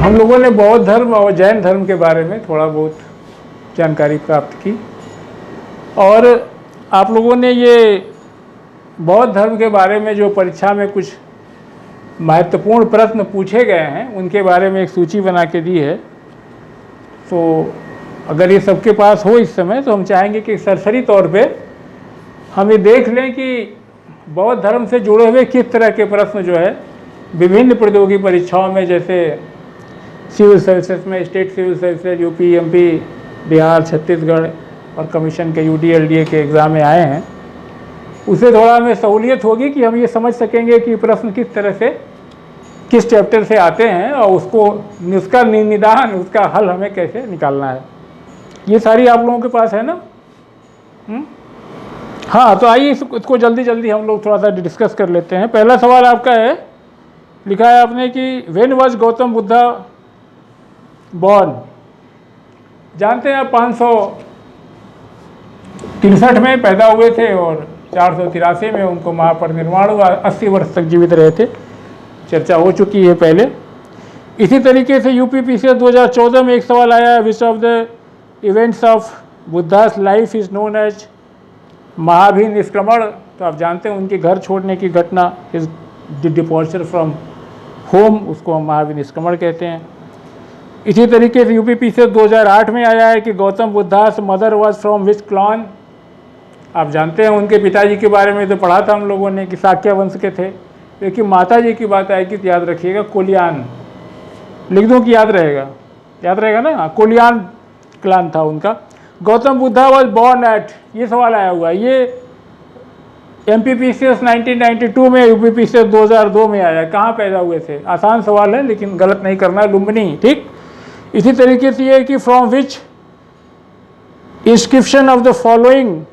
हम लोगों ने बौद्ध धर्म और जैन धर्म के बारे में थोड़ा बहुत जानकारी प्राप्त की और आप लोगों ने ये बौद्ध धर्म के बारे में जो परीक्षा में कुछ महत्वपूर्ण प्रश्न पूछे गए हैं उनके बारे में एक सूची बना के दी है। तो अगर ये सबके पास हो इस समय तो हम चाहेंगे कि सरसरी तौर पे हम ये देख लें कि बौद्ध धर्म से जुड़े हुए किस तरह के प्रश्न जो है विभिन्न प्रतियोगी परीक्षाओं में, जैसे सिविल सर्विसेज में state civil services UP MP Bihar Chhattisgarh और कमीशन के यूडी एलडीए के एग्ज़ाम में आए हैं, उससे थोड़ा हमें सहूलियत होगी कि हम ये समझ सकेंगे कि प्रश्न किस तरह से किस चैप्टर से आते हैं और उसको उसका निदान उसका हल हमें कैसे निकालना है। ये सारी आप लोगों के पास है ना? हाँ, तो आइए इसको जल्दी जल्दी हम लोग थोड़ा सा डिस्कस कर लेते हैं। पहला सवाल आपका है, लिखा है आपने कि when was Gautam Buddha born. जानते हैं आप 563 में पैदा हुए थे और 483 में उनको महापरिनिर्वाण हुआ। 80 वर्ष तक जीवित रहे थे, चर्चा हो चुकी है पहले। इसी तरीके से यूपीपीसीएस 2014 में एक सवाल आया है, which of the events of Buddha's life is known as महावीर निष्क्रमण। तो आप जानते हैं उनके घर छोड़ने की घटना, इज डिपोर्चर फ्रॉम होम, उसको हम महावीर निष्क्रमण कहते हैं। इसी तरीके से यूपीपीसीएस 2008 में आया है कि Gautam Buddhas mother was from which clone. आप जानते हैं उनके पिताजी के बारे में तो पढ़ा था हम लोगों ने कि शाक्य वंश के थे, लेकिन माता जी की बात आएगी तो याद रखिएगा कोलियान, लिख दूँ कि याद रहेगा ना, कोलियान क्लान था उनका। Gautam Buddha was born at, ये सवाल आया हुआ है, ये एमपीपीसीएस 1992 में, यूपीपीसीएस 2002 में आया। कहाँ पैदा हुए थे? आसान सवाल है लेकिन गलत नहीं करना, लुम्बिनी, ठीक। इसी तरीके से ये कि from which inscription of the following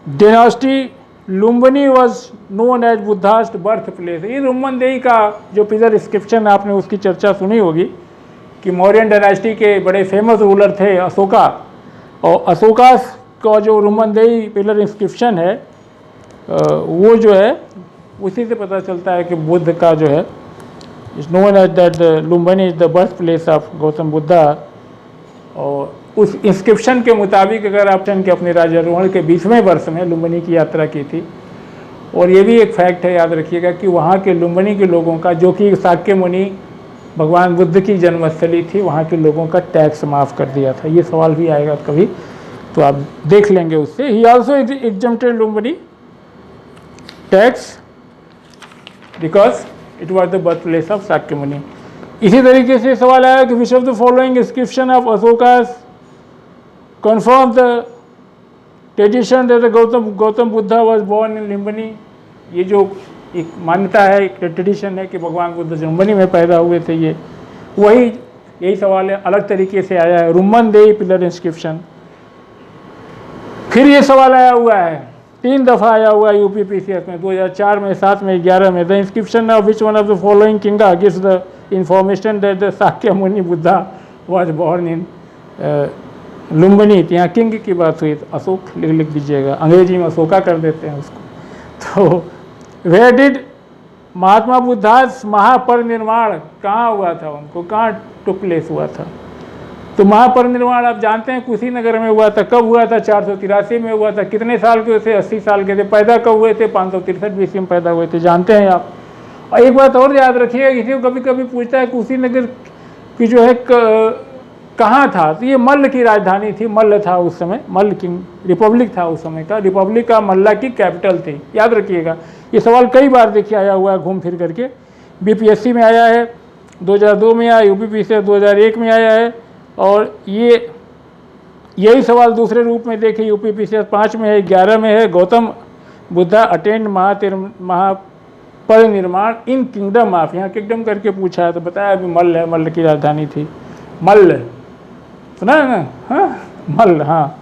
dynasty Lumbini was known as Buddha's birth place. ये रुम्मनदेही का जो पिलर इंस्क्रिप्शन है, आपने उसकी चर्चा सुनी होगी कि मौर्यन डायनास्टी के बड़े फेमस रूलर थे अशोका, और अशोका का जो रुम्मनदेही पिलर इंस्क्रिप्शन है वो जो है उसी से पता चलता है कि बुद्ध का जो है is known as that Lumbini is the birth place of Gautam Buddha. और उस इंस्क्रिप्शन के मुताबिक अगर आप के अपने राज्यारोहण के 20वें वर्ष में लुम्बिनी की यात्रा की थी। और ये भी एक फैक्ट है, याद रखिएगा, कि वहाँ के लुम्बिनी के लोगों का, जो कि शाक्य मुनि भगवान बुद्ध की जन्मस्थली थी, वहाँ के लोगों का टैक्स माफ़ कर दिया था। ये सवाल भी आएगा कभी, तो आप देख लेंगे उससे। He also exempted Lumbini tax because it was the birth place of Shakya Muni. इसी तरीके से सवाल आया कि which of the following inscription of Ashoka's confirm the tradition that Gautam Buddha was born in Lumbini. ये जो एक मान्यता है, एक ट्रेडिशन है कि भगवान बुद्ध लुम्बिनी में पैदा हुए थे, ये वही यही सवाल है, अलग तरीके से आया है, रुम्मनदेही पिलर इंस्क्रिप्शन। फिर ये सवाल आया हुआ है, 3 दफ़ा आया हुआ है यूपीपीसीएस में, 2004 में, 7 में, 11 में। The inscription of which one of the following king gives the information that the Shakya Muni Buddha was born in Lumbini. यहाँ किंग की बात हुई तो अशोक लिख दीजिएगा, अंग्रेजी में अशोका कर देते हैं उसको। तो वेयर डिड महात्मा बुद्धास महापरिनिर्वाण कहाँ हुआ था, उनको कहाँ टुक प्लेस हुआ था? तो महापरिनिर्वाण आप जानते हैं कुशीनगर में हुआ था। कब हुआ था? 483 में हुआ था। कितने साल के थे? 80 साल के थे। पैदा कब हुए थे? 563 BC में पैदा हुए थे, जानते हैं आप। और एक बात और याद रखिएगा, किसी को कभी कभी पूछता है कुशीनगर की जो है कहाँ था, तो ये मल्ल की राजधानी थी, मल्ल था उस समय, मल्ल किंग रिपब्लिक था उस समय का, रिपब्लिक का मल्ला की कैपिटल थी, याद रखिएगा। ये सवाल कई बार देखिए आया हुआ है घूम फिर करके। बीपीएससी में आया है, 2002 में आया, यूपीपीसीएस 2001 में आया है। और यही सवाल दूसरे रूप में देखिए यूपीपीसीएस 5 में है, 11 में है। Gautam Buddha attend Mahaparinirvan in kingdom of, यहाँ किंगडम करके पूछा है तो बताया अभी मल्ल है, मल्ल की राजधानी थी मल्ल, सुना है ना? हाँ, मल्ल, हाँ।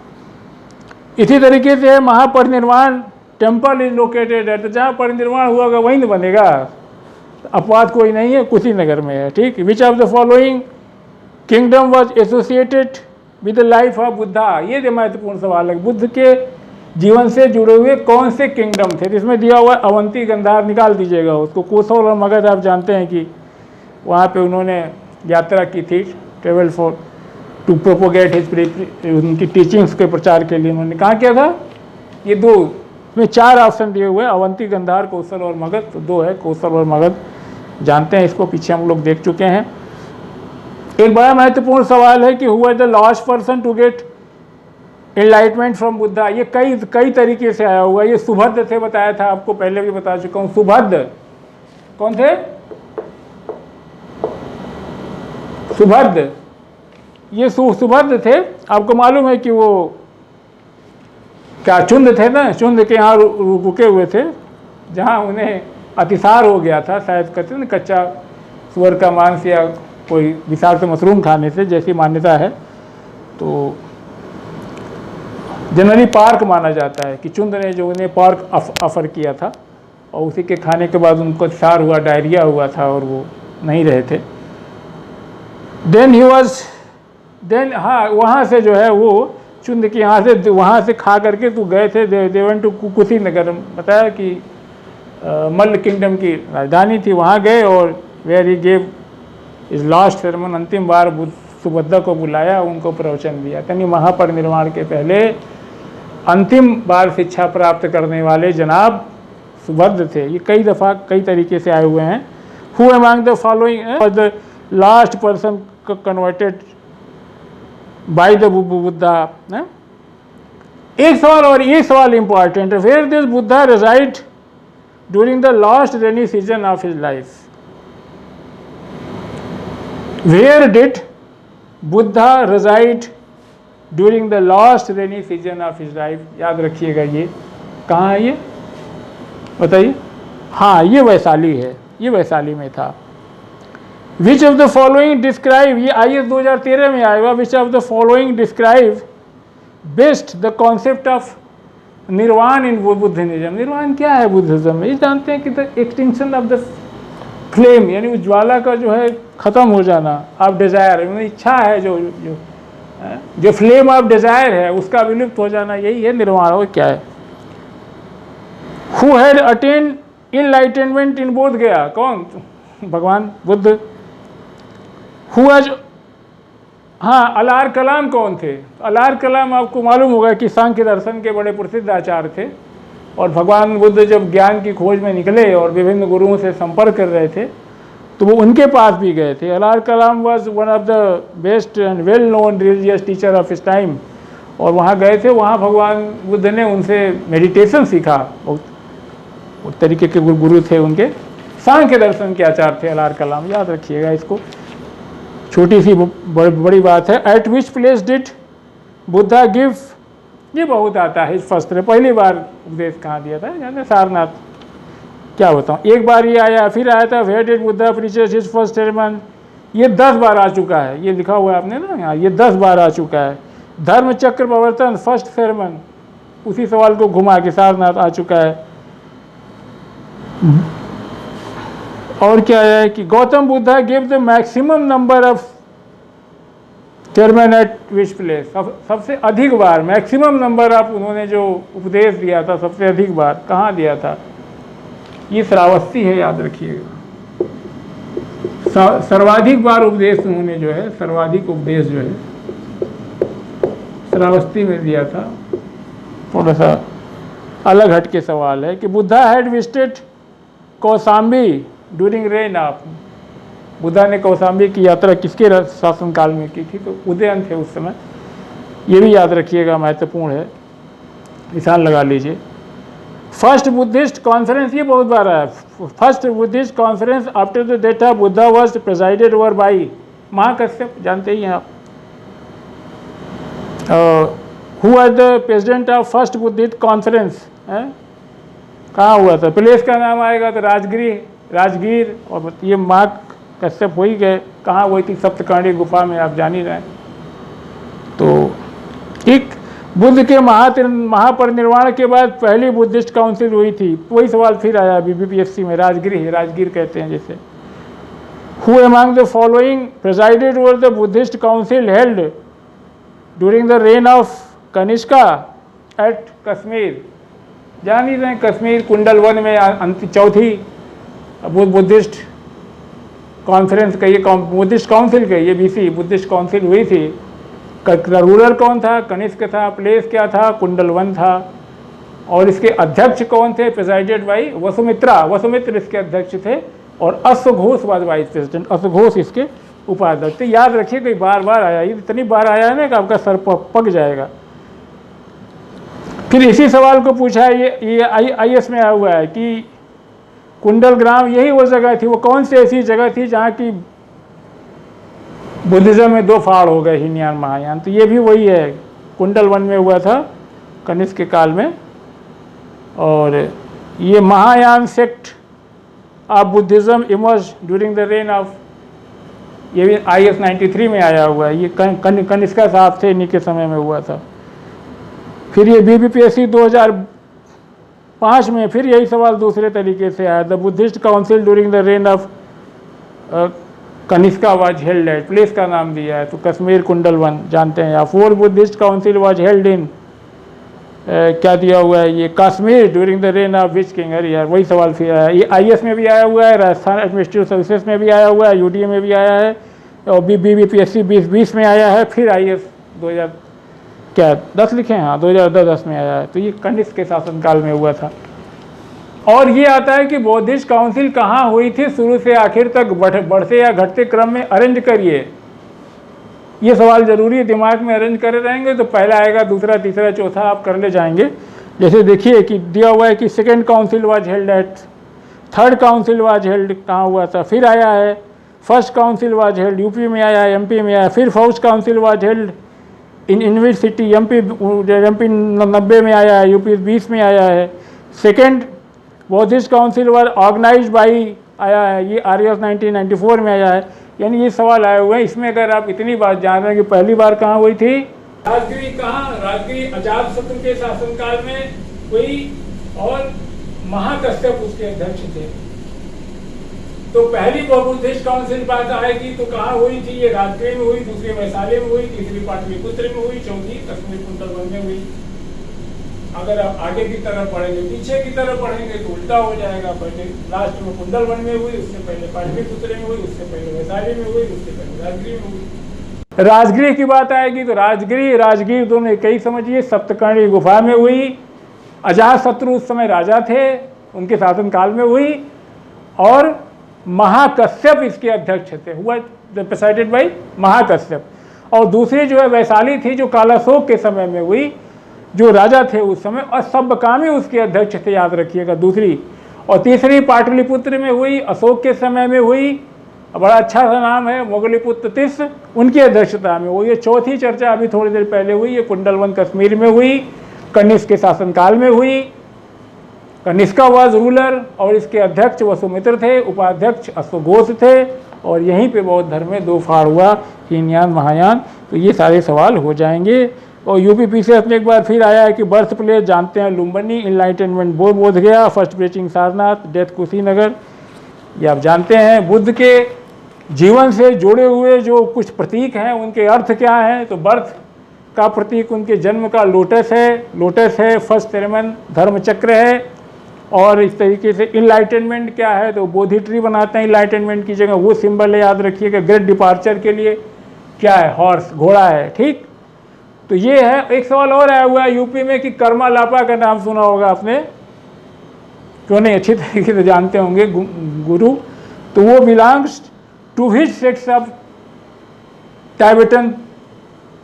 इसी तरीके से महापरिनिर्वाण टेम्पल इज लोकेटेड है, तो जहाँ परिनिर्वाण हुआ होगा वहीं बनेगा, अपवाद कोई नहीं है, कुशीनगर में है, ठीक। विच of the following kingdom was associated with the life of Buddha. ये जो महत्वपूर्ण सवाल है, बुद्ध के जीवन से जुड़े हुए कौन से किंगडम थे? इसमें दिया हुआ अवंती गंधार, निकाल दीजिएगा उसको। कोसौल और मगध आप जानते हैं कि वहाँ पे उन्होंने यात्रा की थी, travel for to propagate his, उनकी टीचिंग्स के प्रचार के लिए उन्होंने कहा क्या था। ये दो में 4 ऑप्शन दिए हुए, अवंती, गंधार, कौशल और मगध। तो 2 है, कौशल और मगध, जानते हैं इसको, पीछे हम लोग देख चुके हैं। एक बड़ा महत्वपूर्ण सवाल है कि who was the last person to get enlightenment from Buddha. ये कई तरीके से आया हुआ। ये सुभद्र थे, बताया था आपको, पहले भी बता चुका हूँ। सुभद्र कौन थे? सुभद्र, ये सुभद्र थे। आपको मालूम है कि वो क्या चुंद थे ना, चुंद के यहाँ रुके हुए थे, जहाँ उन्हें अतिसार हो गया था, शायद कहते हैं ना कच्चा सुअर का मांस या कोई विषाक्त मशरूम खाने से, जैसी मान्यता है। तो जनरली पार्क माना जाता है कि चुंद ने जो उन्हें पार्क ऑफर किया था और उसी के खाने के बाद उनको अतिसार हुआ, डायरिया हुआ था और वो नहीं रहे थे। देन हाँ, वहाँ से जो है वो चुंद के यहाँ से, वहाँ से खा करके तो गए थे देवन टू कुशीनगर, बताया कि मल्ल किंगडम की राजधानी थी, वहाँ गए और वेयर ही गेव इस लास्ट सेरेमन, अंतिम बार सुभद्रा को बुलाया, उनको प्रवचन दिया। यानी महापरिनिर्वाण के पहले अंतिम बार शिक्षा प्राप्त करने वाले जनाब सुभद्र थे। ये कई दफ़ा कई तरीके से आए हुए हैं। Who among the following was the last person converted by the Buddha. एक सवाल, और ये सवाल इंपॉर्टेंट है, where this Buddha reside during the last rainy season of his life. Where did Buddha reside during the last rainy season of his life. याद रखिएगा, ये कहाँ है, ये बताइए। हाँ, ये वैशाली है, ये वैशाली में था। विच ऑफ द फॉलोइंग डिस्क्राइब, ये IAS 2013 में आएगा, विच of the following describe best the concept of निर्वाण इन बुद्धिज्म। निर्वाण क्या है बुद्धिज्म में? ये जानते हैं कि the extinction of the flame, यानी उज्ज्वला का जो है ख़त्म हो जाना, ऑफ डिज़ायर, इच्छा है, जो फ्लेम ऑफ डिज़ायर है उसका विलुप्त हो जाना, यही है निर्वाण। और क्या है? हु हैड अटेन इनलाइटनमेंट इन बोध गया, कौन? भगवान बुद्ध। हु हैज, हाँ, अलार कलाम कौन थे? अलार कलाम आपको मालूम होगा कि सांख्य दर्शन के बड़े प्रसिद्ध आचार्य थे, और भगवान बुद्ध जब ज्ञान की खोज में निकले और विभिन्न गुरुओं से संपर्क कर रहे थे तो वो उनके पास भी गए थे। Alara Kalama was one of the best and well known religious teacher of his time, और वहाँ गए थे। वहाँ भगवान बुद्ध ने उनसे मेडिटेशन सीखा। उस तरीके के गुरु थे उनके, सांख्य दर्शन के आचार्य थे अलार कलाम, याद रखिएगा इसको। छोटी सी बड़ी बात है। Eight which place did Buddha give, ये बहुत आता है इस फस्त्र, पहली बार उपदेश कहाँ दिया था, यानी सारनाथ। क्या बताऊँ, एक बार ये आया, फिर आया था where did Buddha preaches his first sermon, ये 10 बार आ चुका है, ये लिखा हुआ है आपने ना यहाँ, ये 10 बार आ चुका है। धर्म चक्र प्रवर्तन फर्स्ट सेरेमन, उसी सवाल को घुमा के सारनाथ आ चुका है। और क्या है कि Gautam Buddha give the maximum number of sermon at which place, सबसे अधिक बार, मैक्सिमम नंबर ऑफ, उन्होंने जो उपदेश दिया था सबसे अधिक बार कहाँ दिया था? ये श्रावस्ती है, याद रखिएगा। सर्वाधिक बार उपदेश उन्होंने जो है, सर्वाधिक उपदेश जो है श्रावस्ती में दिया था। थोड़ा सा अलग हट के सवाल है कि Buddha had visited Kaushambi during rain of, Buddha ने कौशाम्बी की यात्रा किसके शासनकाल में की थी? तो उदयन थे उस समय, ये भी याद रखिएगा, महत्वपूर्ण है, निशान लगा लीजिए। फर्स्ट बुद्धिस्ट कॉन्फ्रेंस, ये बहुत बार आया। First Buddhist conference after the death of Buddha was presided over by Mahakashyap, जानते ही हैं आप। Who was the president of first Buddhist conference, कहाँ हुआ था? प्लेस का नाम आएगा तो राजगीर, और ये माँ कश्यप हो ही गए। कहाँ हुई थी? सप्तकांडी गुफा में, आप जान ही रहे हैं। तो एक बुद्ध के महापरिनिर्वाण के बाद पहली बुद्धिस्ट काउंसिल हुई थी, वही सवाल फिर आया BBPSC में, राजगीर कहते हैं जैसे। Who among the following presided over the Buddhist council held during the reign of Kanishka at Kashmir, जान ही रहे हैं, कश्मीर कुंडल वन में चौथी बुद्धिस्ट कॉन्फ्रेंस का, ये बुद्धिस्ट काउंसिल का, ये बीसी बुद्धिस्ट काउंसिल हुई थी। रूलर कौन था? कनिष्क था। प्लेस क्या था? कुंडलवन था। और इसके अध्यक्ष कौन थे? प्रेसाइडेड बाई वसुमित्रा, वसुमित्र इसके अध्यक्ष थे। और अश्वघोष वाज वाइस प्रेसिडेंट, अश्वघोष इसके उपाध्यक्ष थे। याद रखिए, कोई बार बार आया, ये इतनी बार आया है ना कि आपका सर पक जाएगा। फिर इसी सवाल को पूछा है, ये IAS में आया हुआ है कि कुंडलग्राम यही वो जगह थी, वो कौन सी ऐसी जगह थी जहाँ की बुद्धिज्म में 2 फाड़ हो गए, हीनयान महायान। तो ये भी वही है, कुंडलवन में हुआ था कनिष्क के काल में। और ये Mahayana sect of Buddhism emerge during the reign of, ये भी IAS 93 में आया हुआ है। ये कनिष्का साहब थे, इन्हीं के समय में हुआ था। फिर ये BBPSC 2005 में फिर यही सवाल दूसरे तरीके से आया। The Buddhist council during the reign of Kanishka was held at, place का नाम दिया है तो कश्मीर कुंडलवन जानते हैं। या 4 Buddhist council was held in, क्या दिया हुआ है ये, Kashmir during the reign of which king? अरे यार वही सवाल फिर आया। ये IAS में भी आया हुआ है, राजस्थान एडमिनिस्ट्रेटिव सर्विसेज में भी आया हुआ है, UDA में भी आया है, और BBPSC 2020 में आया है। फिर IAS 2010 लिखे हैं, हाँ 2010 में आया है। तो ये कनिष्क के शासनकाल में हुआ था। और ये आता है कि बुद्धिस्ट काउंसिल कहाँ हुई थी, शुरू से आखिर तक बढ़ते या घटते क्रम में अरेंज करिए। ये सवाल जरूरी है, दिमाग में अरेंज करे रहेंगे तो पहला आएगा, दूसरा, तीसरा, चौथा आप कर ले जाएंगे। जैसे देखिए कि दिया हुआ है कि 2nd council was held at, 3rd council was held कहाँ हुआ था, फिर आया है 1st council was held UP में आया है, MP में आया, फिर 4th council was held in university MP 90 में आया है, UP 20 में आया है। 2nd Buddhist council was organise by आया है, ये IAS 1994 में आया है। यानी ये सवाल आए हुए हैं। इसमें अगर आप इतनी बात जान रहे हैं कि पहली बार कहाँ हुई थी, राजगिरी कहाँ, राजगिरी अजातशत्रु के शासनकाल में हुई और महाकश्यप उसके अध्यक्ष थे। तो पहली बुद्धिस्ट काउंसिल बात आएगी तो कहाँ हुई थी, ये राजगिरी में हुई, दूसरी वैशाली में हुई, तीसरी पाटलिपुत्र में हुई, चौथी कश्मीर कुंडलवन में हुई। अगर आप आगे की तरफ पढ़ेंगे, पीछे की तरफ पढ़ेंगे तो उल्टा हो जाएगा। पहले लास्ट में कुंडलवन में हुई, उससे पहले पाटलिपुत्र में हुई, उससे पहले वैशाली में हुई, उससे पहले राजगिरी में हुई। राजगिरी की बात आएगी तो राजगीर दोनों एक ही समझिए। सप्तकर्णी गुफा में हुई, अजातशत्रु उस समय राजा थे, उनके शासनकाल में हुई, और महाकश्यप इसके अध्यक्ष थे, हुआ प्रेसाइडेड बाई महाकश्यप। और दूसरी जो है वैशाली थी, जो कालाशोक के समय में हुई, जो राजा थे उस समय, और सब्बकामी उसके अध्यक्ष थे, याद रखिएगा दूसरी। और तीसरी पाटलिपुत्र में हुई, अशोक के समय में हुई, बड़ा अच्छा सा नाम है, मोगलीपुत्र तिस, उनकी अध्यक्षता में हुई। ये चौथी चर्चा अभी थोड़ी देर पहले हुई, ये कुंडलवन कश्मीर में हुई, कनिष्क के शासनकाल में हुई। कनिष्का वाज रूलर और इसके अध्यक्ष वसुमित्र थे, उपाध्यक्ष अश्वघोष थे। और यहीं पे बौद्ध धर्म में 2 फाड़ हुआ, हीनयान महायान। तो ये सारे सवाल हो जाएंगे। और UPPCS में एक बार फिर आया है कि बर्थ प्लेस जानते हैं लुम्बिनी, इनलाइटनमेंट बोध गया, first preaching Sarnath, death Kushinagar, ये आप जानते हैं। बुद्ध के जीवन से जुड़े हुए जो कुछ प्रतीक हैं उनके अर्थ क्या हैं, तो बर्थ का प्रतीक उनके जन्म का लोटस है, फर्स्ट सेरेमन धर्म चक्र है। और इस तरीके से इनलाइटनमेंट क्या है, तो बोधि ट्री बनाते हैं इनलाइटनमेंट की जगह, वो सिंबल है, याद रखिएगा। ग्रेट डिपार्चर के लिए क्या है, हॉर्स, घोड़ा है, ठीक। तो ये है। एक सवाल और आया हुआ है UP में कि कर्मा लापा का नाम सुना होगा आपने, क्यों नहीं, अच्छी तरीके से जानते होंगे, गुरु। तो वो belongs to which sect of Tibetan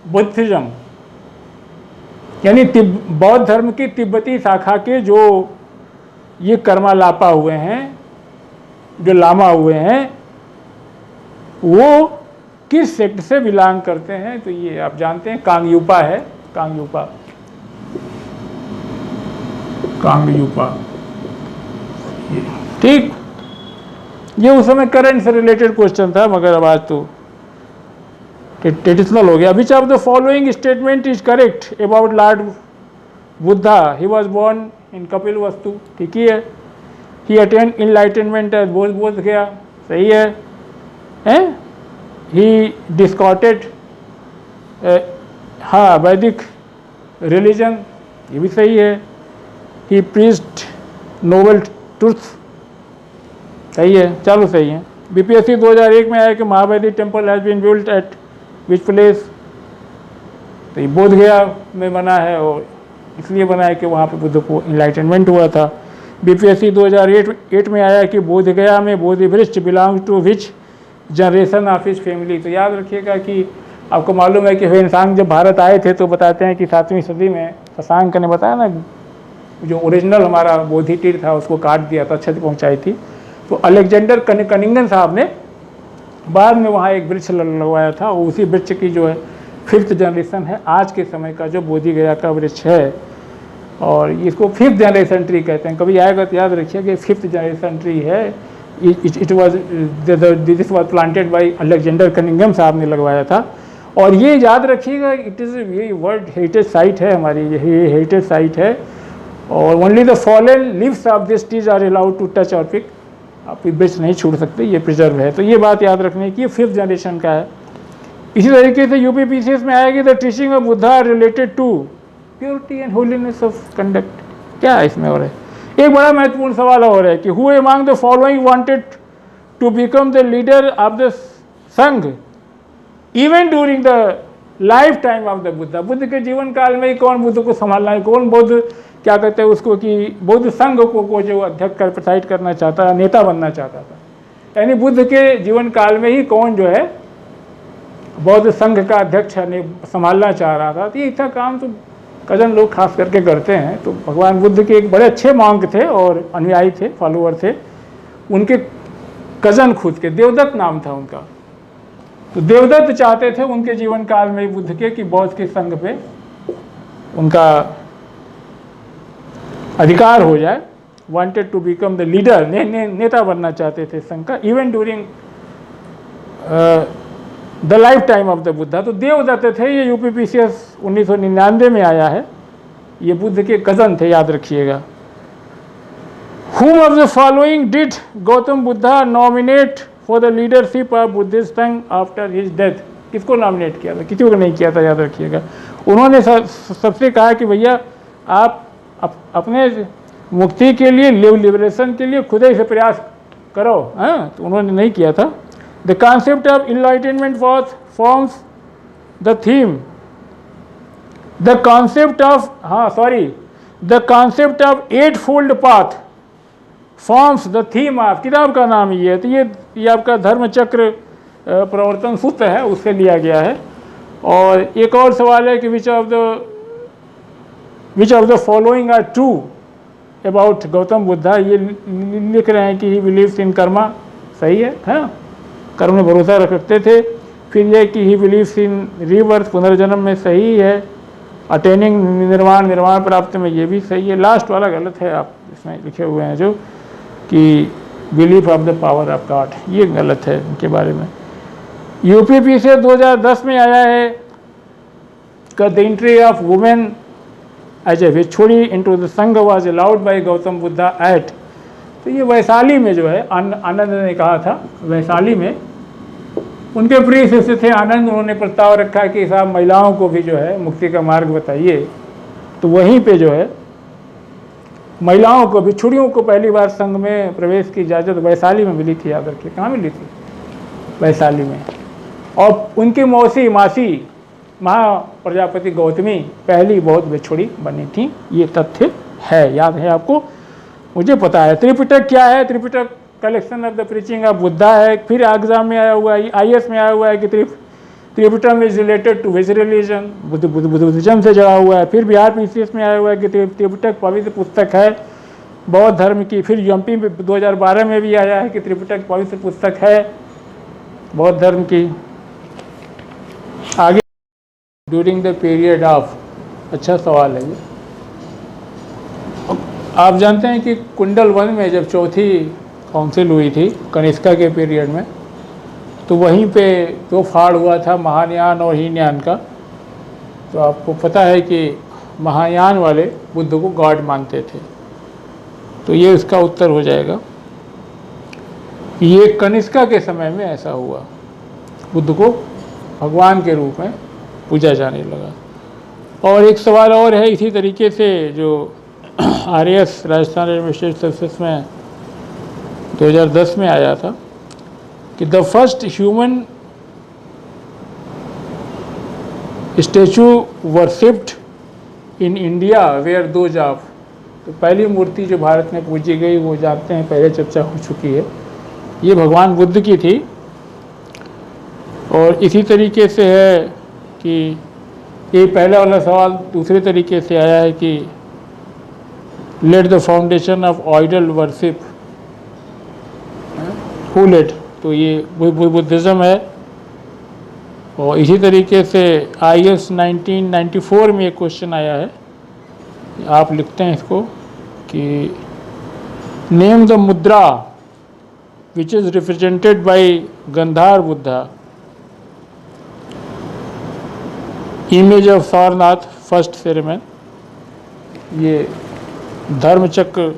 Buddhism, यानी बौद्ध धर्म की तिब्बती शाखा के जो ये कर्मा लापा हुए हैं, जो लामा हुए हैं, वो किस सेक्ट से बिलोंग करते हैं। तो ये आप जानते हैं, कांगयूपा है, कांगयूपा, ठीक। ये उस समय करंट से रिलेटेड क्वेश्चन था, मगर अब आज तो ट्रेडिशनल हो गया। Which of the following statement is correct about lord Buddha, he was born in Kapilavastu, ठीक ही है। ही अटेंड इनलाइटनमेंट एज बोध गया, सही है, हैं। ही डिस्कॉर्टेड, हाँ, वैदिक रिलीजन, ये भी सही है। ही प्रीच्ड नोबल ट्रुथ, सही है, चलो सही है। बीपीएससी 2001 में आया कि Mahabodhi temple has been built at which place, तो ये बोध गया में बना है और इसलिए बना है कि वहाँ पे बुद्ध को इनलाइटनमेंट हुआ था। बीपीएससी 2008 में आया कि बोध गया में बोधि वृक्ष belong to which generation of his family. तो याद रखिएगा कि आपको मालूम है कि ह्वेनसांग जब भारत आए थे तो बताते हैं कि 7वीं सदी में शशांक ने बताया ना, जो ओरिजिनल हमारा बोधि टीर था उसको काट दिया था, क्षति पहुंचाई थी। तो अलेक्जेंडर कनिंगन साहब ने बाद में वहाँ एक वृक्ष लगवाया था, उसी वृक्ष की जो है 5th जनरेशन है आज के समय का जो बोधि गया का वृक्ष है, और इसको 5th जनरेशन ट्री कहते हैं। कभी आएगा तो याद रखिए कि 5th जनरेशन ट्री है। It was this was planted by Alexander Cunningham साहब ने लगवाया था। और ये याद रखिएगा, इट इज़ ये वर्ल्ड हेरिटेज साइट है हमारी, ये हेरिटेज साइट है। और only the fallen leaves of this trees are allowed to touch और पिक, आप वृक्ष नहीं छोड़ सकते, ये प्रिजर्व है। तो ये बात याद रखने की, 5th जनरेशन का है। इसी तरीके से यूपीपीसीएस में आएगी the teaching of Buddha related to purity and holiness of conduct. क्या है इसमें हो रहा है? एक बड़ा महत्वपूर्ण सवाल और है कि who among the following wanted to become the leader of the Sangha even during the life time of the Buddha. Buddha के जीवन काल में ही कौन बुद्ध को संभालना है, कौन बुद्ध क्या कहते हैं उसको कि बौद्ध संघ को जो अध्यक्ष कर प्रेसाइड करना चाहता, नेता बनना चाहता था। यानी बुद्ध के जीवन काल में ही कौन जो है बौद्ध संघ का अध्यक्ष संभालना चाह रहा था। तो ये इतना काम तो कजन लोग खास करके करते हैं। तो भगवान बुद्ध के एक बड़े अच्छे मॉन्क थे और अनुयायी थे, फॉलोअर थे। उनके कजन खुद के देवदत्त नाम था उनका, तो देवदत्त चाहते थे उनके जीवन काल में बुद्ध के कि बौद्ध के संघ पे उनका अधिकार हो जाए। Wanted to become the leader, नेता बनना चाहते थे संघ का, even during the life time of the Buddha. तो देवदत्त थे, ये यूपीपीसीएस 1999 में आया है, ये बुद्ध के कजन थे, याद रखिएगा। Whom of the following did Gautam Buddha nominate for the leadership of Buddhist संघ आफ्टर हिज डेथ? किसको नॉमिनेट किया था? किसी को नहीं किया था, याद रखिएगा। उन्होंने सबसे कहा कि भैया आप अपने मुक्ति के लिए, लिबरेशन के लिए खुद ही से प्रयास करो। हाँ, तो उन्होंने नहीं किया था। The concept of enlightenment forms the theme, the concept of the concept of 8-fold path forms the theme of, किताब का नाम ये है। तो ये आपका धर्म चक्र प्रवर्तन सूत्र है, उससे लिया गया है। और एक और सवाल है कि which of the following are true about Gautam Buddha. ये लिख रहे हैं कि ही बिलीव्स इन कर्मा, सही है, हाँ, कर्म में भरोसा रखते थे। फिर ये कि ही बिलीव्स इन रीबर्थ, पुनर्जन्म में, सही है। अटेनिंग निर्वाण प्राप्त में, ये भी सही है। लास्ट वाला गलत है, आप इसमें लिखे हुए हैं जो कि belief of the power of God, ये गलत है इनके बारे में। यूपीपी से 2010 में आया है का the entry of women as a bhikshuni into the Sangha was allowed by Gautam Buddha act. तो ये वैशाली में जो है आनंद ने कहा था, वैशाली में उनके प्रिय शिष्य थे आनंद, उन्होंने प्रस्ताव रखा कि साहब महिलाओं को भी जो है मुक्ति का मार्ग बताइए। तो वहीं पे जो है महिलाओं को, भिक्षुणियों को पहली बार संघ में प्रवेश की इजाज़त वैशाली में मिली थी, याद रखिए। कहाँ मिली थी? वैशाली में। और उनकी मासी महा प्रजापति गौतमी पहली बौद्ध भिक्षुणी बनी थी, ये तथ्य है, याद है आपको? मुझे पता है। त्रिपिटक क्या है? Tripitaka collection of the preaching of Buddha है। फिर एग्जाम में आया हुआ है, IAS में आया हुआ है कि Tripitaka is related to which religion, Buddhism से जुड़ा हुआ है। फिर बिहार PCS में आया हुआ है कि त्रिपिटक पवित्र पुस्तक है बौद्ध धर्म की। फिर UMP में 2012 में भी आया है कि त्रिपिटक पवित्र पुस्तक है बौद्ध धर्म की। आगे ड्यूरिंग द पीरियड ऑफ, अच्छा सवाल है ये। आप जानते हैं कि कुंडल 1 में जब चौथी काउंसिल हुई थी कनिष्का के पीरियड में, तो वहीं पे 2 फाड़ हुआ था, महायान और हीनयान का। तो आपको पता है कि महायान वाले बुद्ध को गॉड मानते थे, तो ये इसका उत्तर हो जाएगा। ये कनिष्का के समय में ऐसा हुआ, बुद्ध को भगवान के रूप में पूजा जाने लगा। और एक सवाल और है इसी तरीके से, जो RAS राजस्थान एडमिनिस्ट्रेटिव सर्विसेज में 2010 में आया था कि the first human statue worshipped in India were those of, तो पहली मूर्ति जो भारत में पूजी गई वो जानते हैं, पहले चर्चा हो चुकी है, ये भगवान बुद्ध की थी। और इसी तरीके से है कि ये पहला वाला सवाल दूसरे तरीके से आया है कि laid the foundation of idol worship, who laid, तो ये बुद्धिज़्म है। और इसी तरीके से IS 1994 में एक क्वेश्चन आया है, आप लिखते हैं इसको कि name the mudra which is represented by Gandhara Buddha, image of Sarnath first sermon, ये धर्मचक्र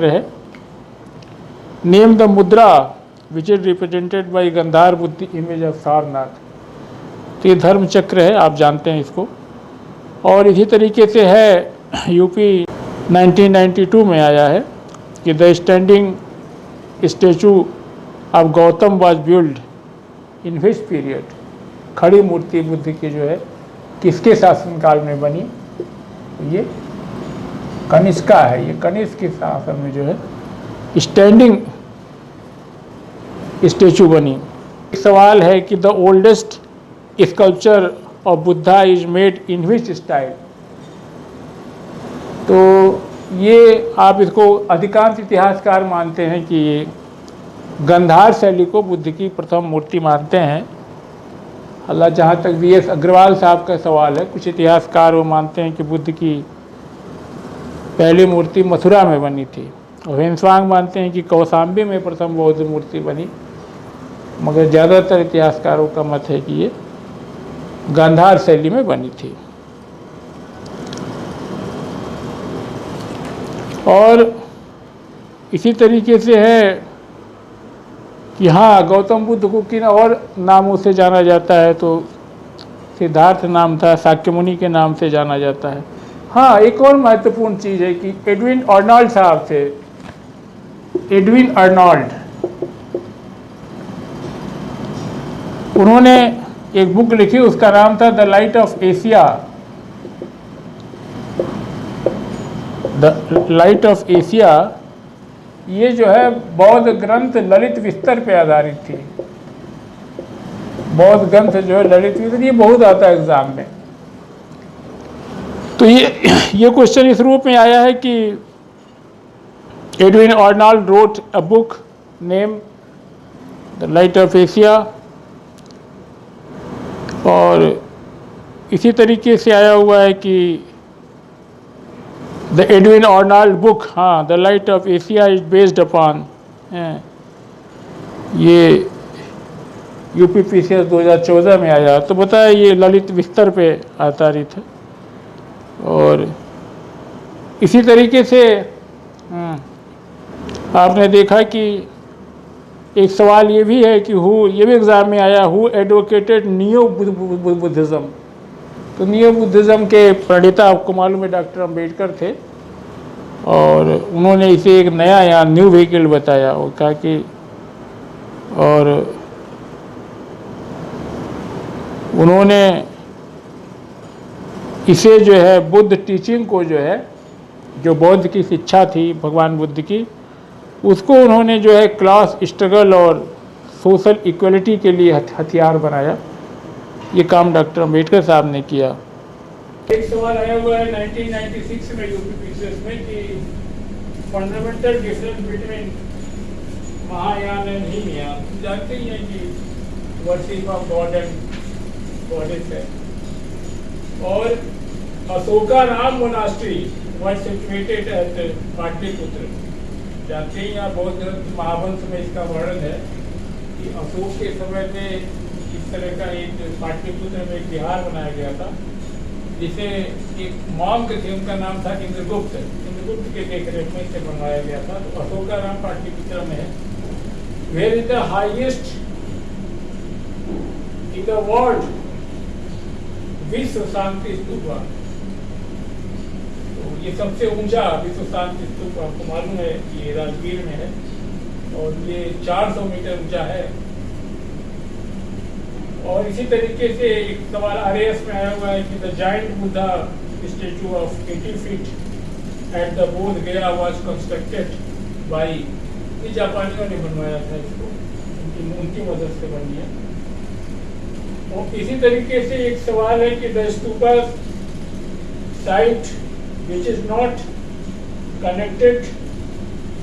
है। Name the mudra which is represented by Gandhara Buddha image of Sarnath, तो ये धर्मचक्र है, आप जानते हैं इसको। और इसी तरीके से है UP 1992 में आया है कि the standing statue of Gautam was build in which period, खड़ी मूर्ति बुद्ध की जो है किसके शासनकाल में बनी, ये कनिष्का है, ये कनिष्क के शासन में जो है स्टैंडिंग स्टेचू बनी। एक सवाल है कि the oldest sculpture of Buddha is made in which style, तो ये आप इसको अधिकांश इतिहासकार मानते हैं कि ये गंधार शैली को बुद्ध की प्रथम मूर्ति मानते हैं। हालांकि जहाँ तक VS अग्रवाल साहब का सवाल है, कुछ इतिहासकार वो मानते हैं कि बुद्ध की पहली मूर्ति मथुरा में बनी थी, और हेनस्वांग मानते हैं कि कौशाम्बी में प्रथम बौद्ध मूर्ति बनी, मगर ज़्यादातर इतिहासकारों का मत है कि ये गांधार शैली में बनी थी। और इसी तरीके से है कि हाँ, गौतम बुद्ध को किन और नामों से जाना जाता है, तो सिद्धार्थ नाम था, शाक्यमुनि के नाम से जाना जाता है। हाँ, एक और महत्वपूर्ण चीज़ है कि एडविन अर्नॉल्ड साहब थे, एडविन अर्नॉल्ड, उन्होंने एक बुक लिखी, उसका नाम था the light of Asia, the light of Asia. ये जो है बौद्ध ग्रंथ ललित विस्तर पे आधारित थी। बौद्ध ग्रंथ जो है ललित विस्तर, ये बहुत आता है एग्जाम में, तो ये क्वेश्चन इस रूप में आया है कि Edwin Arnold wrote a book name the light of Asia. और इसी तरीके से आया हुआ है कि द एडविन अर्नॉल्ड बुक, हाँ, the light of Asia is based upon, ये UPPCS 2014 में आया, तो बताया ये ललित विस्तर पे आधारित है। और इसी तरीके से आपने देखा कि एक सवाल ये भी है कि ये भी एग्ज़ाम में आया, हु एडवोकेटेड नियो बुद्धिज़्म, तो नियो बुद्धिज़्म के प्रणेता आपको मालूम है डॉक्टर अम्बेडकर थे, और उन्होंने इसे एक नया या न्यू व्हीकल बताया, और कहा कि, और उन्होंने इसे जो है बुद्ध टीचिंग को जो है, जो बौद्ध की शिक्षा थी भगवान बुद्ध की, उसको उन्होंने जो है क्लास स्ट्रगल और सोशल इक्वलिटी के लिए हथियार बनाया। ये काम डॉक्टर अम्बेडकर साहब ने किया। एक सवाल आया हुआ है 1996 में UPPCS में कि fundamental difference between Mahayana and Hinayana, जानते ही हैं कि worship of God and goddess है। और Ashoka Ram monastery was situated at Pataliputra, जानते ही आप, बौद्ध ग्रंथ महावंश में इसका वर्णन है कि अशोक के समय में इस तरह का एक पाटलिपुत्र में एक विहार बनाया गया था, जिसे एक मॉन्क थे, उनका नाम था इंद्रगुप्त, इंद्रगुप्त के देखरेख में इसे बनवाया गया था। तो अशोका राम पाटलिपुत्र में है, where is the highest in the world Vishwa Shanti स्तूप, तो ये सबसे ऊंचा विश्व शांति स्तूप आपको मालूम है, ये राजगीर में है। और ये 400 मीटर ऊंचा है। और इसी तरीके से एक सवाल RAS में आया हुआ है कि the giant Buddha statue of 80 feet at the बोध गया वाज कंस्ट्रक्टेड बाय, ये जापानियों ने बनवाया था, इसको उनकी मदद से बनी है। और इसी तरीके से एक सवाल है कि the stupa site which is not connected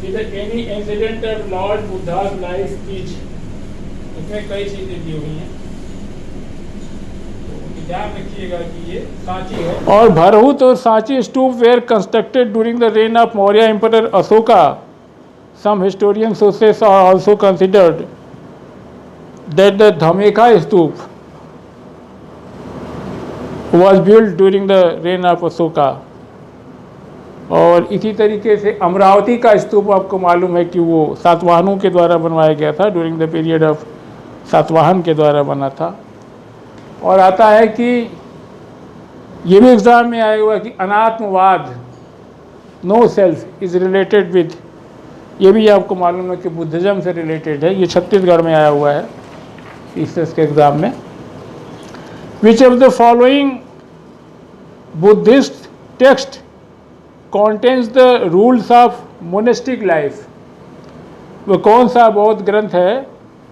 with any incident of lord Buddha's life speech, इसमें कई चीजें दी हुई हैं, तो ध्यान रखिएगा कि ये सांची है। और भरहुत और Sanchi stupa were constructed during the reign of Maurya emperor Ashoka. Some historian sources are also considered that the Dhameka stupa was built during the reign of Ashoka। और इसी तरीके से अमरावती का स्तूप आपको मालूम है कि वो सातवाहनों के द्वारा बनवाया गया था, during the period of Satavahana के द्वारा बना था। और आता है कि ये भी एग्जाम में आया हुआ कि अनात्मवाद, no self is related with, ये भी आपको मालूम है कि बुद्धिज्म से रिलेटेड है, ये छत्तीसगढ़ में आया हुआ है टीसीएस के एग्जाम में। विच of the following Buddhist text contains the rules of monastic life, वो कौन सा बौद्ध ग्रंथ है,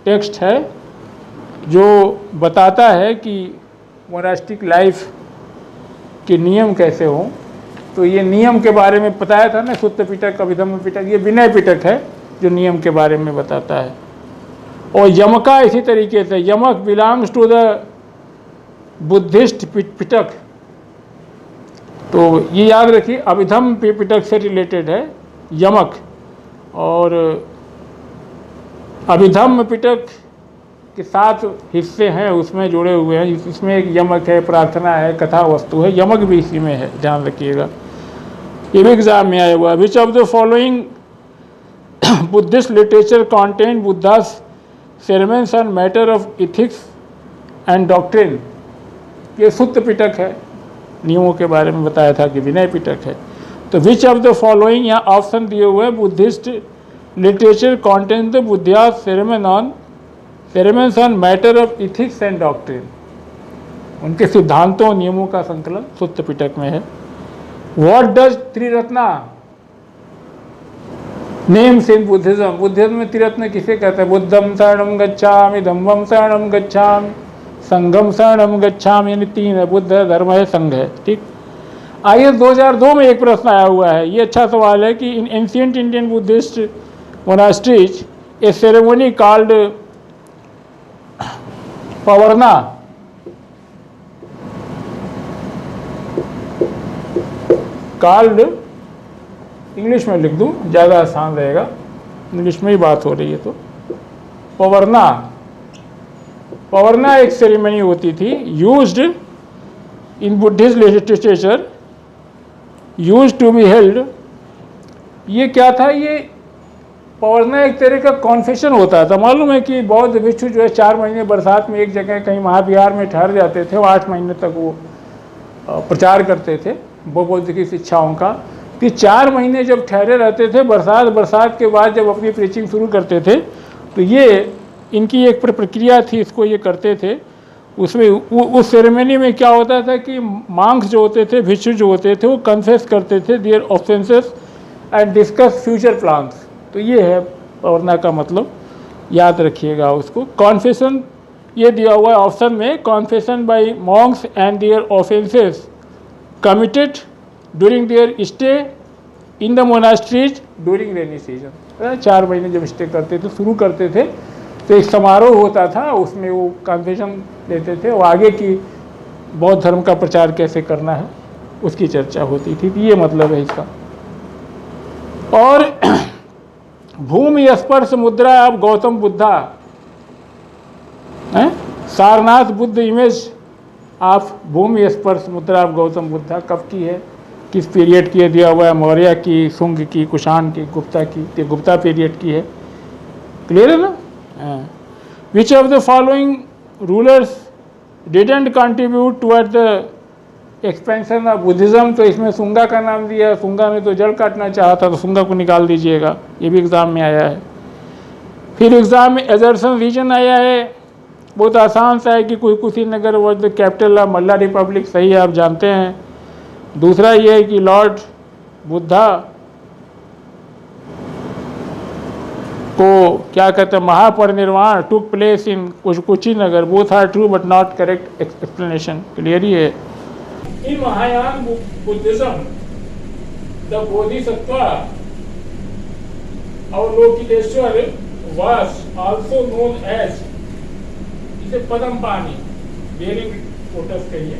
टेक्स्ट है, जो बताता है कि मोनास्टिक लाइफ के नियम कैसे हों। तो ये नियम के बारे में बताया था ना, सुत्त पिटक, अभिधम्म पिटक, ये विनय पिटक है जो नियम के बारे में बताता है। और यमका इसी तरीके से, यमक बिलोंग्स टू द बुद्धिस्ट पिटक, तो ये याद रखिए अभिधम्म पिटक से रिलेटेड है यमक। और अभिधम्म पिटक के 7 हिस्से हैं, उसमें जुड़े हुए हैं, इसमें एक यमक है, प्रार्थना है, कथा वस्तु है, यमक भी इसी में है, ध्यान रखिएगा, ये भी एग्जाम में आया हुआ है। Which of the following Buddhist literature content Buddha's sermons on matter of ethics and doctrine, ये सुत्त पिटक है, नियमों के बारे में बताया था कि विनय पिटक है। तो विच ऑफ द फॉलोइंग, यहाँ ऑप्शन दिए हुए हैं, Buddhist literature content the Buddha's sermons on matter of ethics and doctrine, उनके सिद्धांतों नियमों का संकलन सुत्त पिटक में है। What does Triratna names in Buddhism, Buddhism में त्रिरत्न किसे कहते हैं, बुद्धम शरणम गच्छामि, धम्मम शरणम गच्छामि, संगम शरणम गच्छामि, यानी 3 है, बुद्ध है, धर्म है, संघ है, ठीक। IAS 2002 में एक प्रश्न आया हुआ है, ये अच्छा सवाल है कि in ancient Indian Buddhist monasteries a ceremony called Pavarana, called, English में लिख दूं ज़्यादा आसान रहेगा, इंग्लिश में ही बात हो रही है, तो पवर्ना, पवर्ना एक सेरेमनी होती थी, used in Buddhist literature, used to be held. ये क्या था, ये पवर्ना एक तरह का कॉन्फेशन होता था। मालूम है कि बौद्ध भिक्षु जो है 4 महीने बरसात में एक जगह कहीं महाविहार में ठहर जाते थे, वो 8 महीने तक वो प्रचार करते थे बौद्ध की शिक्षाओं का। कि 4 महीने जब ठहरे रहते थे, बरसात के बाद जब अपनी प्रीचिंग शुरू करते थे, तो ये इनकी एक प्रक्रिया थी, इसको ये करते थे। उसमें उस सेरेमनी में क्या होता था कि मांग्स जो होते थे, भिक्षु जो होते थे, वो कन्फेस करते थे their offences and discuss future plans. तो ये है पवर्ना का मतलब, याद रखिएगा उसको। कॉन्फेशन ये दिया हुआ है ऑप्शन में, confession by monks and their offences committed during their stay in the monasteries during rainy season. 4 महीने जब स्टे करते थे, शुरू करते थे, तो एक समारोह होता था, उसमें वो कन्फेशन देते थे, वो आगे की बौद्ध धर्म का प्रचार कैसे करना है उसकी चर्चा होती थी। तो ये मतलब है इसका। और भूमि स्पर्श मुद्रा अब गौतम बुद्धा, सारनाथ बुद्ध इमेज ऑफ भूमि स्पर्श मुद्रा अब गौतम बुद्धा कब की है, किस पीरियड की है, दिया हुआ है, मौर्य की, शुंग की, कुषाण की, गुप्ता की, तो गुप्ता पीरियड की है। क्लियर है ना। विच of the following rulers didn't contribute toward the expansion of Buddhism, तो इसमें शुंगा का नाम दिया, शुंगा ने तो जड़ काटना चाहा था, तो शुंगा को निकाल दीजिएगा, ये भी एग्जाम में आया है। फिर एग्ज़ाम में एजर्सन रीजन आया है, बहुत आसान सा है कि Kushinagar was the capital of Malla Republic, सही है, आप जानते हैं। दूसरा ये है कि लॉर्ड बुद्धा को क्या कहते हैं, Mahaparinirvana took place in Kushinagar. Both are true but not correct explanation, clear ही है। In Mahayana Buddhism the Bodhisattva Avalokiteshvara was also known as इसे पद्म पानी, बेयरिंग लोटस कहिए,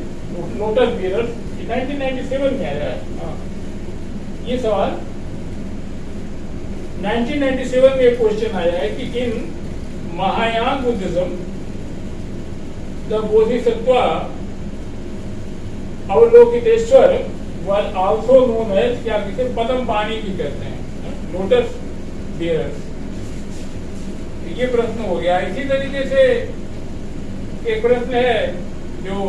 लोटस बेयरर। 1997 में आया है ये सवाल। 1997 में एक क्वेश्चन आया है कि in Mahayana Buddhism the Bodhisattva Avalokiteshvara was also known as, क्या कहते हैं, पद्म पानी भी कहते हैं, लोटस बेयरर्स। ये प्रश्न हो गया। इसी तरीके से एक प्रश्न है जो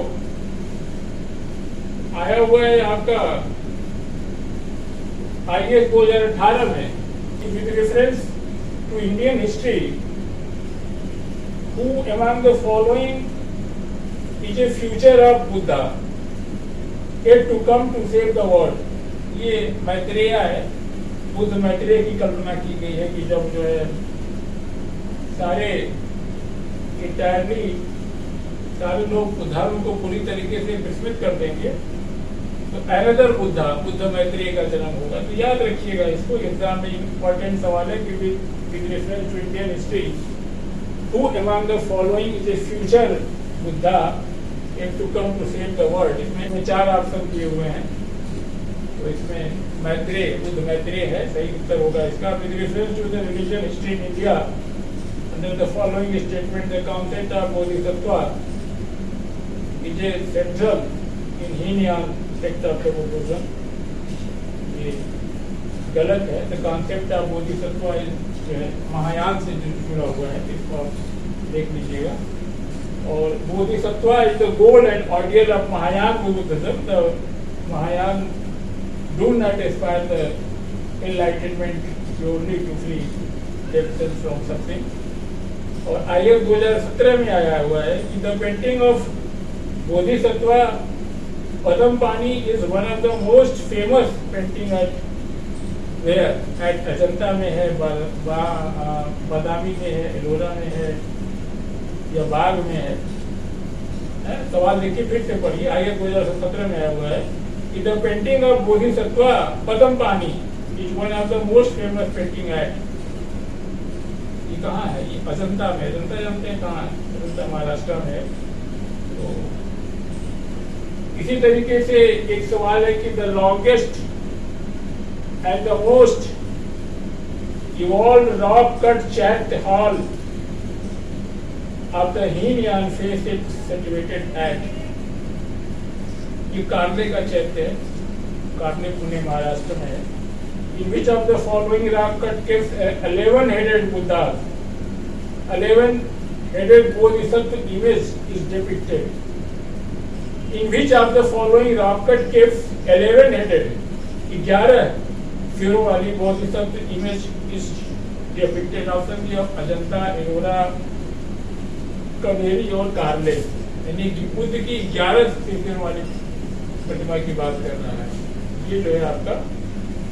आया हुआ है आपका IAS 2018 में, with reference to Indian history, who among the following is a future of Buddha yet to come to save the world। ये मैत्रेय है, बुद्ध मैत्रेय की कल्पना की गई है कि जब जो है सारे इंटायरली सारे लोग धर्म को पूरी तरीके से विस्मृत कर देंगे तो अनदर बुद्धा, बुद्ध मैत्रेय का जन्म होगा। तो याद रखिएगा इसको, एग्जाम में इंपॉर्टेंट सवाल है कि with reference to Indian history, who among the following is a future Buddha and to come to save the world. इसमें 4 ऑप्शन दिए हुए हैं, तो इसमें मैत्रेय, बुद्ध मैत्रेय है, सही उत्तर होगा इसका। With reference to the religion history in India, under the following statement, the concept of bodhisattva is a central in Hinian sect of the Buddhism। ये गलत है। The concept of bodhisattva जो है महायान से जुड़ा हुआ है, इसको आप देख लीजिएगा। और bodhisattva is the goal and ideal of Mahayana Buddhism। The Mahayana do not aspire the enlightenment purely to free themselves from suffering। और IAS 2017 में आया हुआ है कि the painting of Bodhisattva Padmapani is one of the most famous painting at where, at Ajanta में है, बादामी में है, एलोरा में है या बाग में है। सवाल देखिए, फिर से पढ़िए, IAS 2017 में आया हुआ है कि the painting of Bodhisattva Padmapani is one of the most famous painting at, कहाँ है ये, अजंता में। अजंता जानते हैं कहाँ है? अजंता महाराष्ट्र में है। तो इसी तरीके से एक सवाल है कि the longest and the most evolved rock cut chat hall of the Hinayana face it situated at, ये कार्ले का चैत्य है, कार्ले पुणे महाराष्ट्र में है। In which of the following rock cut caves 11-headed Buddha, 11-headed Bodhisattva image is depicted? In which of the following rock cut caves 11-headed, 11 सिरों वाली Bodhisattva image is depicted? Option D of Ajanta, Ellora, Kanheri और कार्ले, यानी कि बुद्ध की 11 सिरों वाली प्रतिमा की बात कर रहा है। ये जो है आपका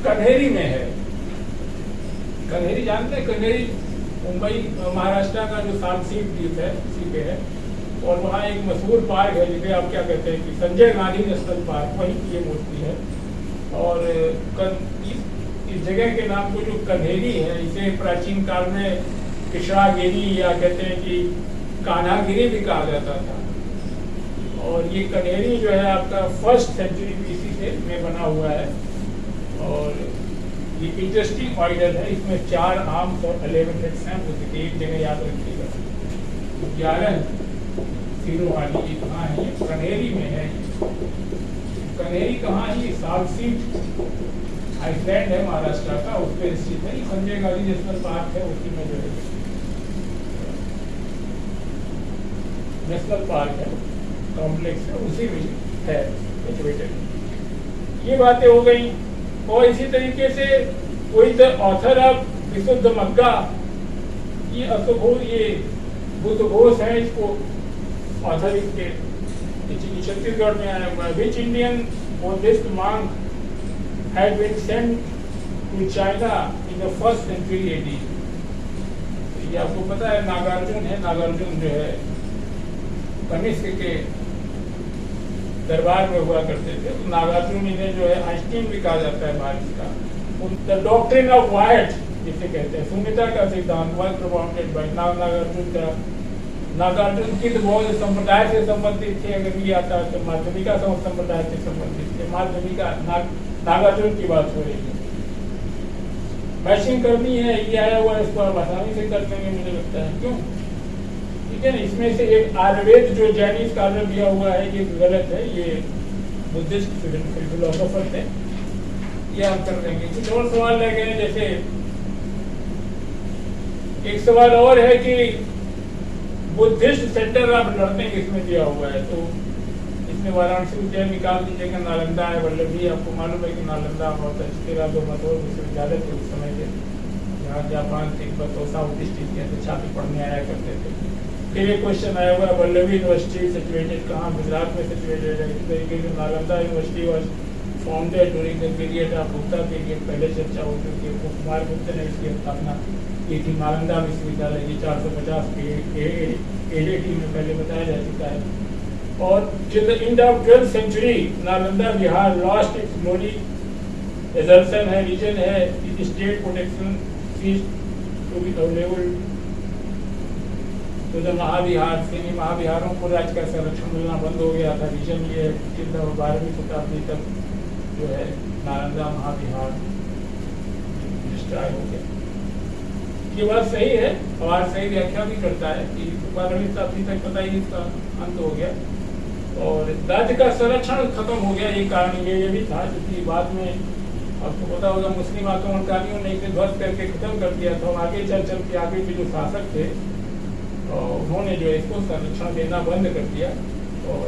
कन्हेरी में है। कन्हेरी जानते हैं? कन्हेरी मुंबई महाराष्ट्र का जो सालसीट द्वीप है, उसी पे है। और वहाँ एक मशहूर पार्क है जिसे आप क्या कहते हैं कि संजय गांधी नेशनल पार्क, वहीं की ये मूर्ति है। और इस जगह के नाम को जो कन्हेरी है, इसे प्राचीन काल में कृष्णागिरी या कहते हैं कि कान्हागिरी भी कहा जाता था। और ये कन्हेरी जो है आपका 1st सेंचुरी BC से में बना हुआ है। और ये इंटरेस्टिंग ऑर्डर है, इसमें 4 आर्म्स और 11 हेड्स हैं। बुद्ध की एक जगह याद रखिएगा, 11 सिरों वाली। ये कहाँ है? ये कन्हेरी में है। कन्हेरी कहाँ है? ये सालसीट आइसलैंड है महाराष्ट्र का, उस पर स्थित है। संजय गांधी नेशनल पार्क है, उसी में जो है नेशनल पार्क है, कॉम्प्लेक्स है, उसी में है सिचुएटेड। ये बातें हो गई। और इसी तरीके से कोई द ऑथर ऑफ विशुद्ध मग्गा ये असुघोष, ये बुद्ध घोष है, इसको ऑथर इसके छत्तीसगढ़ में आया हुआ है। Which Indian Buddhist monk had been sent to China in the first century AD? ये आपको पता है, नागार्जुन है। नागार्जुन जो है कनिष्क के दरबार में हुआ करते थे। तो नागार्जुन इन्हें जो है आइंस्टीन भी कहा जाता है भारत का। द डॉक्ट्रिन ऑफ वाइट जिसे कहते हैं, शून्यता का सिद्धांत, वाज प्रोपाउंडेड बाय नागार्जुन का। नागार्जुन किस बौद्ध संप्रदाय से संबंधित थे? अगर ये आता है तो माध्यमिका संप्रदाय से संबंधित थे। माध्यमिका नागार्जुन की बात हो रही है। मैचिंग करनी है, ये आया हुआ है, इसको आप आसानी से कर लेंगे मुझे लगता है। क्यों? ठीक है ना। इसमें से एक आयुर्वेद जो जैनी स्कॉलर दिया हुआ है ये गलत है, ये बुद्धिस्ट फिलोसोफर थे, ये हम कर देंगे। कुछ और सवाल रह गए, जैसे एक सवाल और है कि बुद्धिस्ट सेंटर ऑफ लर्निंग इसमें दिया हुआ है, तो इसमें वाराणसी उज्जैन निकाल दीजिएगा। नालंदा है, वल्लभी, आपको मालूम है कि नालंदा और तक्षशिला दो मशहूर विश्वविद्यालय थे उस समय के, जहाँ जापान, तिब्बत और साउथ ईस्ट एशिया से छात्र पढ़ने आया करते थे। फिर एक क्वेश्चन आया हुआ है, वल्लभी यूनिवर्सिटी सिचुएटेड कहाँ? गुजरात में सिचुएटेड है। इस तरीके से Nalanda university was founded during the period of Gupta period. पहले चर्चा हो चुकी है, कुमार गुप्त ने इसकी स्थापना की थी। नालंदा विश्वविद्यालय की 450 AD में पहले बताया जा चुका है। और till the end of 12th century Nalanda Bihar lost its glory. एजर्सन है, रीजन है, state protection ceased to be available तो जब महाविहार से महाविहारों को राज्य का संरक्षण मिलना बंद हो गया था। रीजन ये है कि 12वीं शताब्दी तक जो है नालंदा महाविहार डिस्ट्रॉय हो गया। ये बात सही है और सही व्याख्या भी करता है कि 12वीं शताब्दी तक पता ही इसका अंत हो गया और राज्य का संरक्षण खत्म हो गया। ये कारण ये भी था, क्योंकि बाद में आपको पता होगा मुस्लिम आक्रमणकारियों ने इसे ध्वस्त करके खत्म कर दिया था। आगे चल के आगे के जो शासक थे उन्होंने जो इसको संरक्षण देना बंद कर दिया और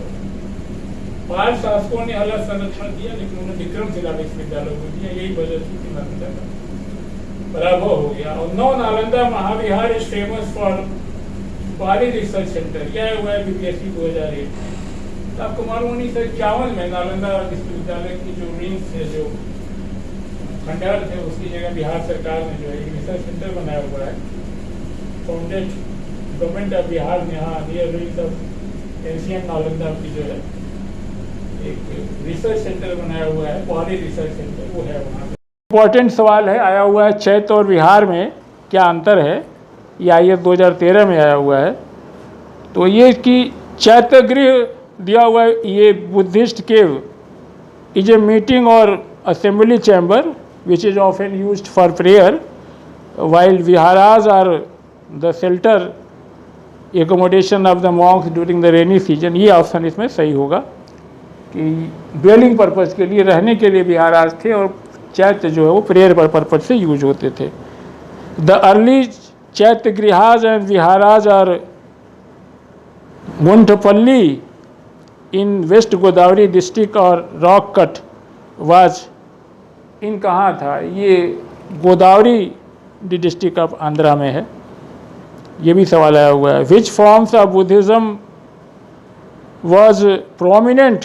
5 शासकों ने अलग संरक्षण दिया, लेकिन उन्होंने विक्रमशिला विश्वविद्यालय को दिया। यही वजह थी कि नालंदा का पराभव हो गया। और नौ Nalanda Mahavihara is famous for Pali research centre. यह हुआ है बीपीएससी 2001 में। तो आपको मालूम 1951 में नालंदा विश्वविद्यालय की जो विंग्स थे, जो खंडहर थे, उसकी जगह बिहार सरकार ने जो है रिसर्च सेंटर बनाया हुआ है। फाउंडेड गवर्नमेंट ऑफ बिहार ने यहाँ near ruins of ancient Nalanda की जो है एक रिसर्च सेंटर बनाया हुआ है, पहली रिसर्च सेंटर वो है वहाँ पे। इम्पोर्टेंट सवाल है, आया हुआ है चैत्य और विहार में क्या अंतर है? ये IAS 2013 में आया हुआ है। तो ये कि चैत्य गृह दिया हुआ है, ये Buddhist cave is a meeting और assembly chamber which is often used for prayer, while viharas are the shelter accommodation of the monks during the rainy season. ये ऑप्शन इसमें सही होगा कि ड्वेलिंग पर्पज़ के लिए, रहने के लिए विहाराज थे और चैत्य जो है वो प्रेयर पर्पज़ से यूज होते थे। The early chaitya grihas and viharas are Munthapalli in west Godavari district और रॉक कट वाज इन कहाँ था? ये गोदावरी डिस्ट्रिक्ट ऑफ आंध्रा में है। ये भी सवाल आया हुआ है। Which forms of Buddhism was prominent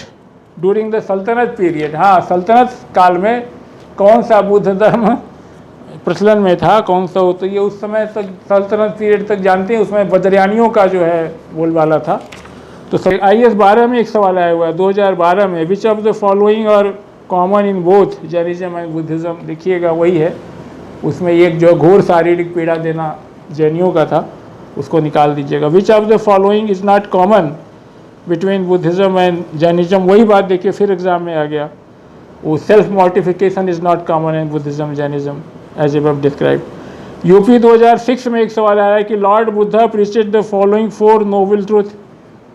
during the सल्तनत पीरियड? हाँ, सल्तनत काल में कौन सा बुद्ध धर्म प्रचलन में था, कौन सा हो? तो ये उस समय तक सल्तनत पीरियड तक जानते हैं, उसमें बदरियानियों का जो है बोलबाला था। तो IAS 12 में एक सवाल आया हुआ है 2012 में, विच ऑफ द फॉलोइंग और common in both Jainism and Buddhism? देखिएगा वही है, उसमें एक जो घोर शारीरिक पीड़ा देना जैनियों का था, उसको निकाल दीजिएगा। Which of the following is not common between Buddhism and Jainism? वही बात देखिए फिर एग्जाम में आ गया, वो self mortification is not common in Buddhism Jainism as above describe. UP 2006 में एक सवाल आया है कि Lord Buddha preached the following 4 noble truth.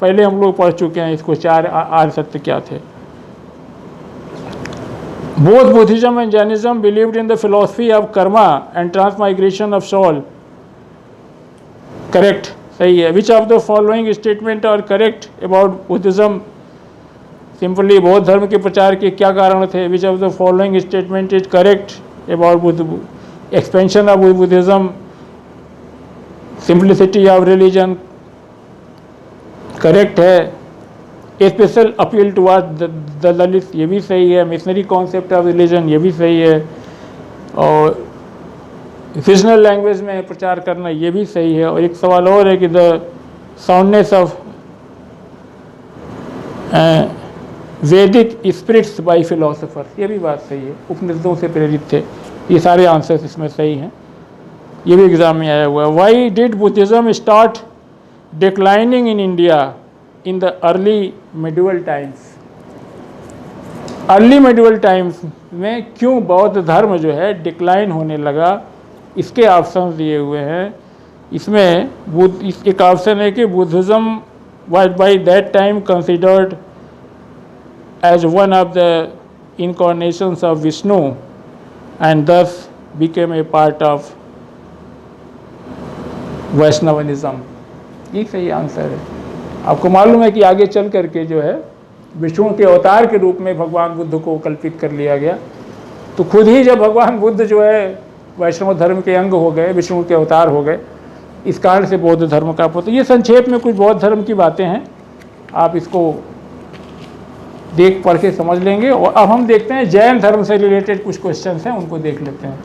पहले हम लोग पढ़ चुके हैं इसको, 4 आर्य सत्य क्या थे। Both Buddhism and Jainism believed in the philosophy of karma and transmigration of soul. Correct, सही है। Which of the following statement are correct about Buddhism? Simply बौद्ध धर्म के प्रचार के क्या कारण थे? Which of the following statement is correct about expansion of Buddhism simplicity of religion correct है, special appeal to the Dalit ये भी सही है, मिशनरी कॉन्सेप्ट ऑफ रिलीजन ये भी सही है, और रीजनल लैंग्वेज में प्रचार करना ये भी सही है। और एक सवाल और है कि द साउंडनेस ऑफ वैदिक स्पिरिट्स बाय फिलोसोफर्स, ये भी बात सही है, उपनिषदों से प्रेरित थे। ये सारे आंसर्स इसमें सही हैं, ये भी एग्जाम में आया हुआ है। Why did Buddhism start declining in India in the early medieval times? Early medieval times में क्यों बौद्ध धर्म जो है डिक्लाइन होने लगा, इसके ऑप्शन दिए हुए हैं। इसमें एक ऑप्शन है कि Buddhism was by that time considered as one of the incarnations of Vishnu and this became a part of Vaishnavism. ये सही आंसर है। आपको मालूम है कि आगे चल करके जो है विष्णु के अवतार के रूप में भगवान बुद्ध को कल्पित कर लिया गया। तो खुद ही जब भगवान बुद्ध जो है वैष्णव धर्म के अंग हो गए, विष्णु के अवतार हो गए, इस कारण से बौद्ध धर्म का पुत्र। ये संक्षेप में कुछ बौद्ध धर्म की बातें हैं, आप इसको देख पढ़ के समझ लेंगे। और अब हम देखते हैं जैन धर्म से रिलेटेड कुछ क्वेश्चन हैं, उनको देख लेते हैं।